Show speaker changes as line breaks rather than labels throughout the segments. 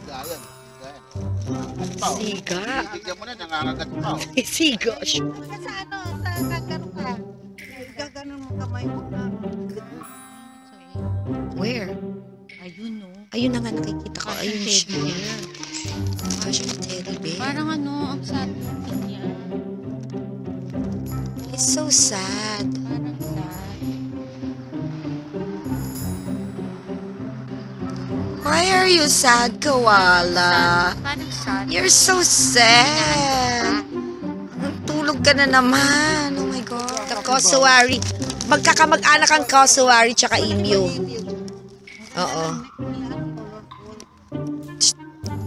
Gayan.
Siga.
Bigyan mo na, nangangagat pa.
Siga.
Sa ano, sa gagano ka. Gaganon mo kamay mo na.
Where?
Ayun no.
Ayun na nga nakikita ko. Ayun siya.
bear.
Mukha siyang teddy bear.
Parang ano, ang sad niya.
It's so sad.
Parang sad.
Why are you sad, Koala?
Parang sad.
You're so sad. Tulog ka na naman. Oh my God. The Kosowari. Magkakamag-anak ang Kosowari tsaka Emu. Oo.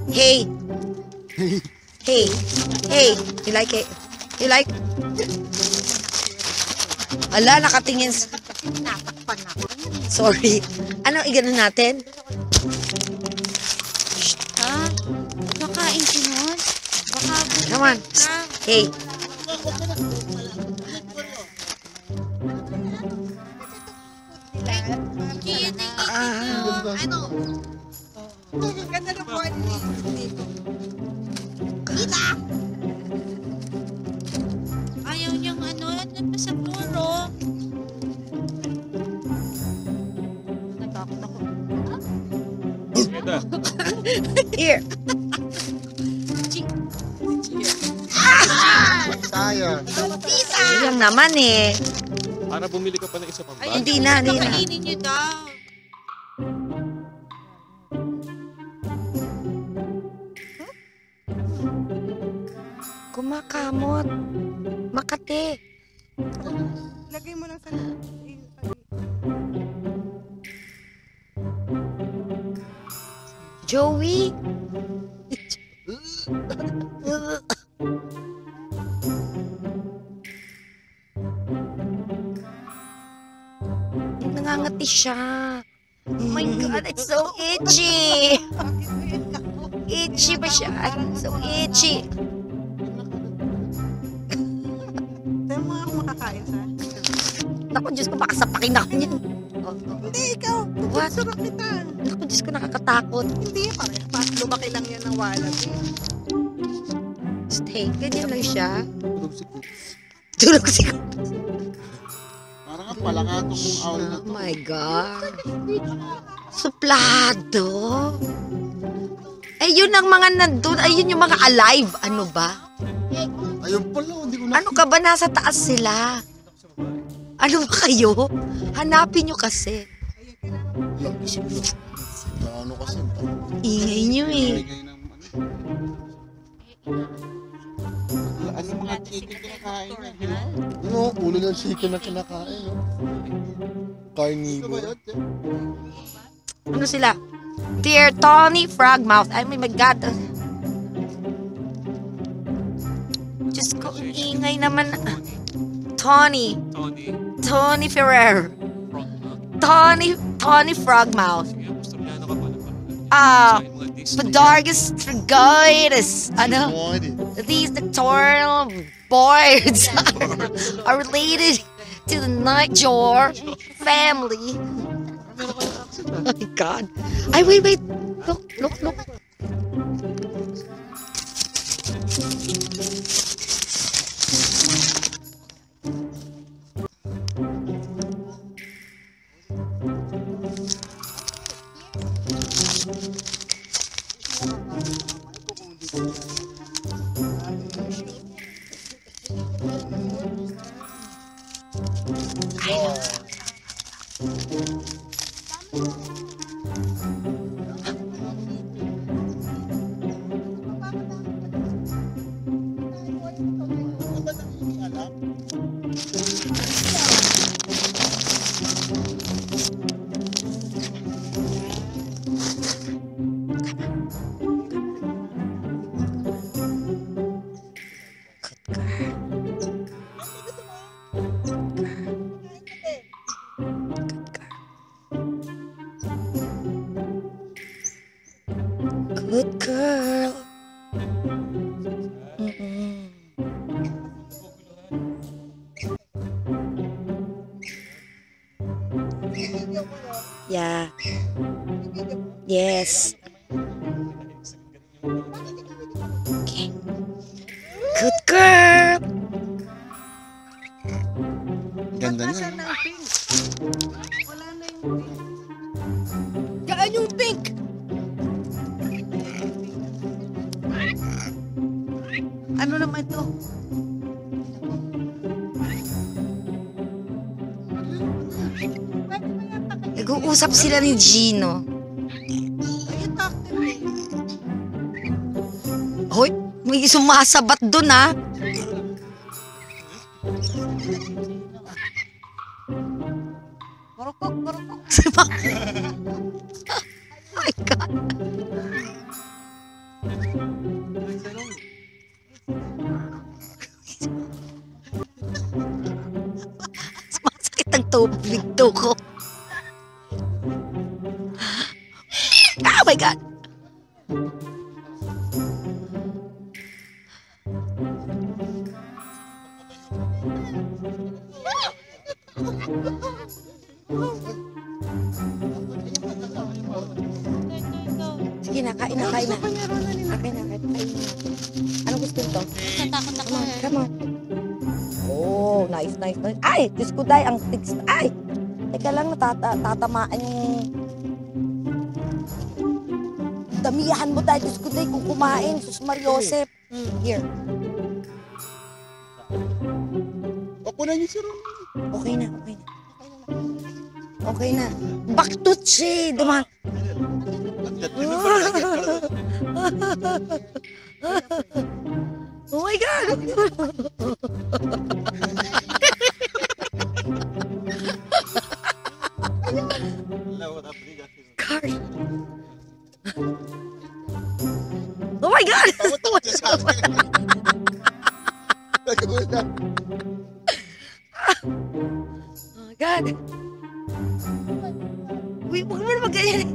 Hey. Hey. Hey. You like it? You like? Ala, nakatingin.
Natakpan ako.
Sorry. Ano, igano natin?
Ha? Kakain ko nun? Baka
Come on. Hey.
Ano? Ganda ng body dito. Kita! Ayaw niyang ano, nandun sa floor, oh. Natakot ako.
Here.
Sayang.
Yun lang naman eh.
Para bumili ka pa ng isa pang bag.
Hindi na, hindi na.
Kainin niyo daw.
Kumakamot. Makate.
Lagay mo lang sa...
Joey. Nangangati siya. Oh my God, it's so itchy. Itchy ba siya? So itchy.
Tayo mga makakain sa...
Naku, Diyos ko, baka sapakin ako niyan.
Hindi, ikaw.
What?
Surok kita.
Naku, Diyos ko, nakakatakot.
Hindi, parang lumaki lang yan ng walag.
Stay, ganyan lang siya.
Tulog si Cooks.
Tulog si
Parang ang palakatong owl na
Oh
to.
my God. Suplado. Ayun ang mga nandun. Ayun yung mga alive. Ano ba?
Ayun pala, hindi ko na...
Ano ka ba? Nasa taas sila. Ano ba kayo? Hanapin nyo kasi.
Yan, isip ko. Ano kasi?
Ingay nyo eh.
Bigay ng ano. Ano mga chicken kinakain na?
Ano, ulo ng chicken na kinakain, no? Carnivore.
Ano sila? Dear Tony Frogmouth. Ay, my God. Diyos ko, ang ingay naman. Tony. Tony Ferrer. Tony Frogmouth. Podargus Trigoides. Ano? These nocturnal birds are related to the nightjar family. Oh my God. Ay, wait. Look. Yeah. Yes. Okay. Good girl.
Ganda na.
Nasaan na ang pink? Wala na yung pink.
Gaan yung pink.
Ano naman ito?
Nag-uusap sila ni Gino.
Ay, taktin eh.
Hoy, may sumasabat dun ah.
Kurukok, kurukok.
Oh my God. Sumasakit ang tubig to ko. Oh my God. Sige na, kain na, kain na. Kain na, kain na. Ano gusto nito?
Natakot ako
Come on,
eh.
come on. Oh, nice, nice, nice. Ay, Diyos ko, day, ang tigs. Ay! Teka lang, tatamaan yung... Damihan mo tayo, Diyos ko, day, kung kumain. Sus Mariosep. Here.
Pakunan niyo si Ron.
Okay na, okay na. Okay na. Baktut siya, duman. Oh my God! Carl. Oh my God!
Takot siya sa akin. Nagulat.
Oh my God! Uy, huwag mo na mag-ganyan.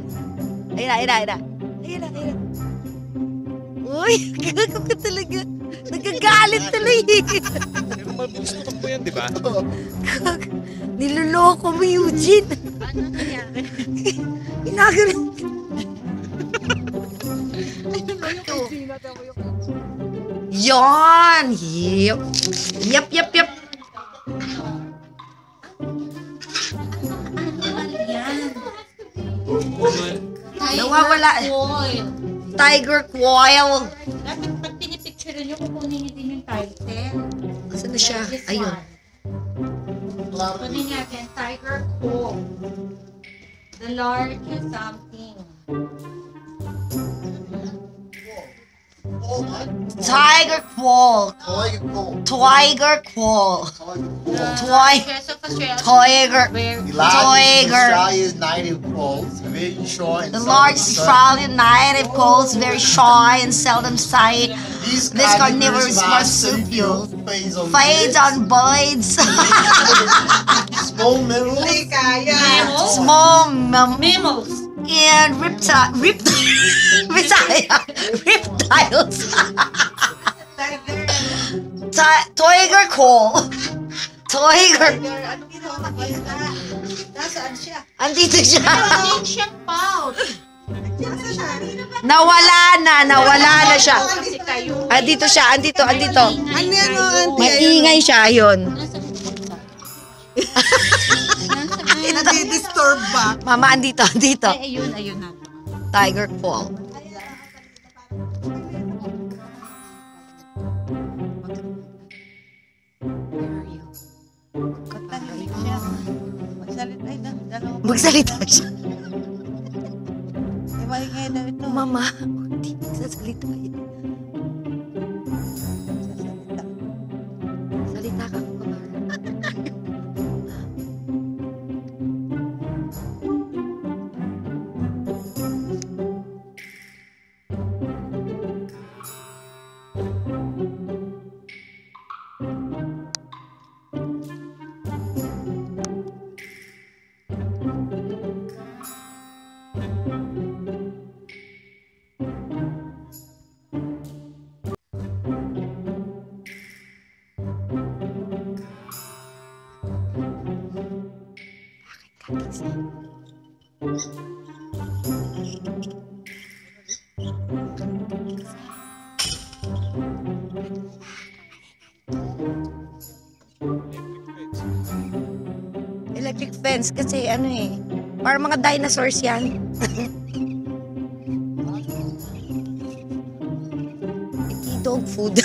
Ayun na, ayun na, ayun na. Ayun na, ayun na. Uy, gago ka talaga. Nagagalit tuloy.
Pero mabilis tumakbo yan, di ba?
Niloloko mo, Eugene.
Ano nangyari?
Ginagano. Yon! Yep. Yep, yep, yep. Nawawala. Tiger Quail.
Dapat pag pinipicture nyo, kukunin nyo din yung title.
Saan na siya?
This
Ayun.
one. Kunin natin, Tiger Claw. The largest something.
Tiger Quail. Tiger Quail.
Largest of Australia.
Tiger.
Where
The largest Tiger.
Australia's native quolls, very shy and
The largest Australian native quails, very shy and seldom sight. This carnivorous marsupial feeds on birds,
small minerals.
Hindi kaya.
small
mammals.
and reptiles. Tiger quail. Tiger.
Ano ginawa ko yun? Nasaan siya?
Andito siya.
Ancient pouch.
Nawala na siya.
Kasi kayo.
Andito siya, andito.
Ano yan o, auntie?
Maingay siya, yun.
Nadi-disturb ba?
Mama, andito.
Ay, ayun na.
Tiger quail.
Tahimik siya. Magsalita ay dalawa.
Magsalita siya.
Di maingay daw ito.
Mama, hindi nagsasalita yun.
Sasalita.
Salita ka, Kumar. Electric fence kasi ano eh. Para mga dinosaurs yan. Iti dog food.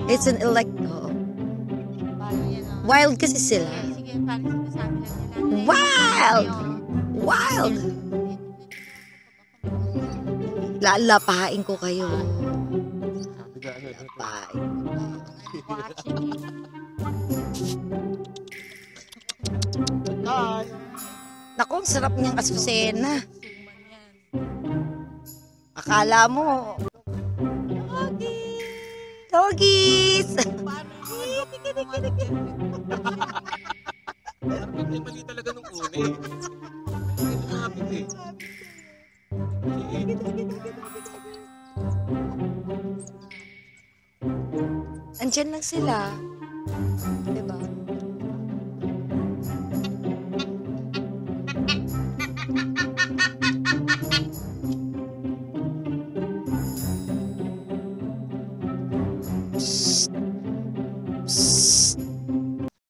It's an oo.
Paano yan, oh?
Wild kasi sila.
Sige, paano sinasabi lang nila?
Wild! Wild! Lalapain ko kayo. Lalapain.
Hi.
Naku, ang sarap niyang asusena. Akala mo, doggies!
Parang may mali talaga nung una eh. Ay, nakapit eh.
Andyan lang sila. Diba?